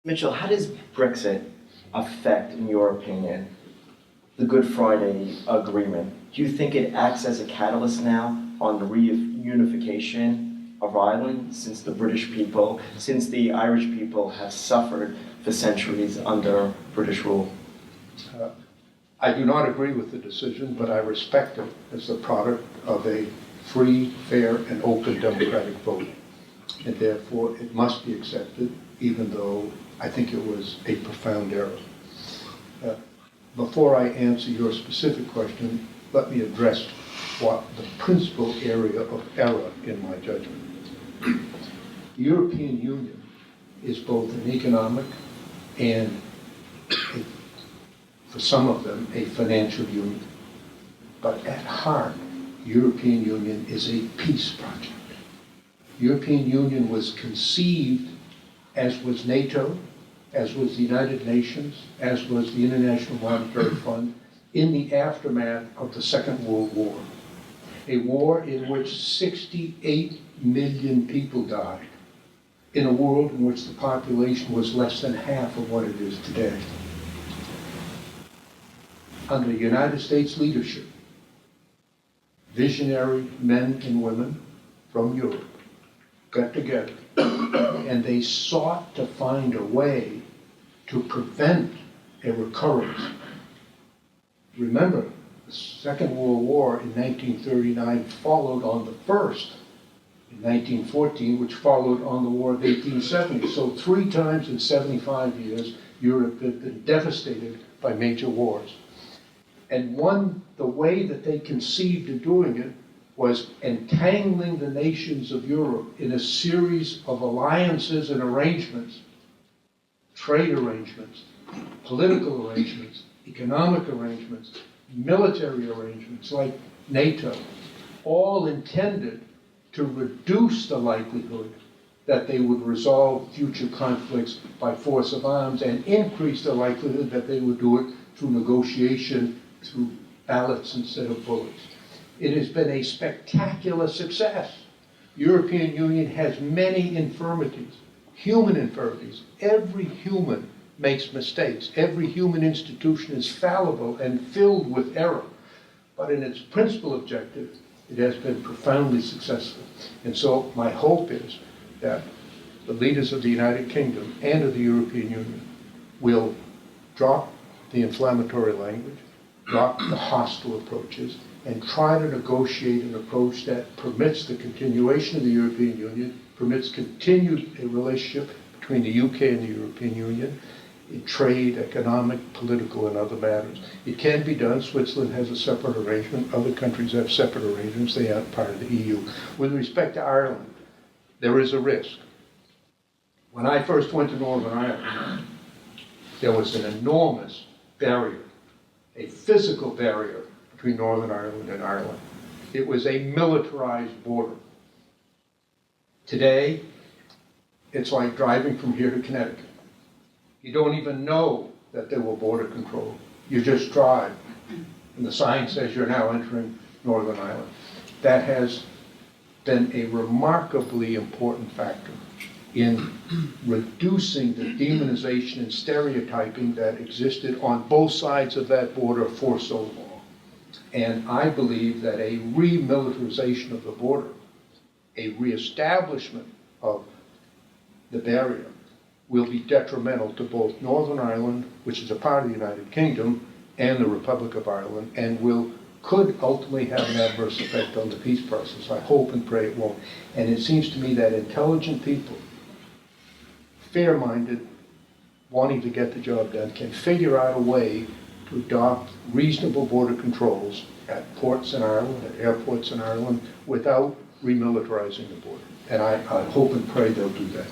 Mitchell, how does Brexit affect, in your opinion, the Good Friday Agreement? Do you think it acts as a catalyst now on the reunification of Ireland since the Irish people have suffered for centuries under British rule? I do not agree with the decision, but I respect it as the product of a free, fair, and open democratic vote. And therefore, it must be accepted, even though I think it was a profound error. Before I answer your specific question, let me address what the principal area of error in my judgment. The European Union is both an economic and, for some of them, a financial union. But at heart, the European Union is a peace project. The European Union was conceived, as was NATO, as was the United Nations, as was the International Monetary Fund, in the aftermath of the Second World War. A war in which 68 million people died, in a world in which the population was less than half of what it is today. Under United States leadership, visionary men and women from Europe got together and they sought to find a way to prevent a recurrence. Remember, the Second World War in 1939 followed on the first in 1914, which followed on the War of 1870. So 3 times in 75 years, Europe had been devastated by major wars. And the way that they conceived of doing it was entangling the nations of Europe in a series of alliances and arrangements, trade arrangements, political arrangements, economic arrangements, military arrangements like NATO, all intended to reduce the likelihood that they would resolve future conflicts by force of arms and increase the likelihood that they would do it through negotiation, through ballots instead of bullets. It has been a spectacular success. The European Union has many infirmities, human infirmities. Every human makes mistakes. Every human institution is fallible and filled with error. But in its principal objective, it has been profoundly successful. And so my hope is that the leaders of the United Kingdom and of the European Union will drop the inflammatory language, drop the hostile approaches, and try to negotiate an approach that permits the continuation of the European Union, permits continued a relationship between the UK and the European Union in trade, economic, political, and other matters. It can be done. Switzerland has a separate arrangement. Other countries have separate arrangements. They aren't part of the EU. With respect to Ireland, there is a risk. When I first went to Northern Ireland, there was an enormous barrier, a physical barrier between Northern Ireland and Ireland. It was a militarized border. Today, it's like driving from here to Connecticut. You don't even know that there were border control. You just drive, and the sign says you're now entering Northern Ireland. That has been a remarkably important factor in reducing the demonization and stereotyping that existed on both sides of that border for so long. And I believe that a remilitarization of the border, a reestablishment of the barrier, will be detrimental to both Northern Ireland, which is a part of the United Kingdom, and the Republic of Ireland, and could ultimately have an adverse effect on the peace process. I hope and pray it won't. And it seems to me that intelligent people, fair-minded, wanting to get the job done, can figure out a way to adopt reasonable border controls at ports in Ireland, at airports in Ireland, without remilitarizing the border. And I hope and pray they'll do that.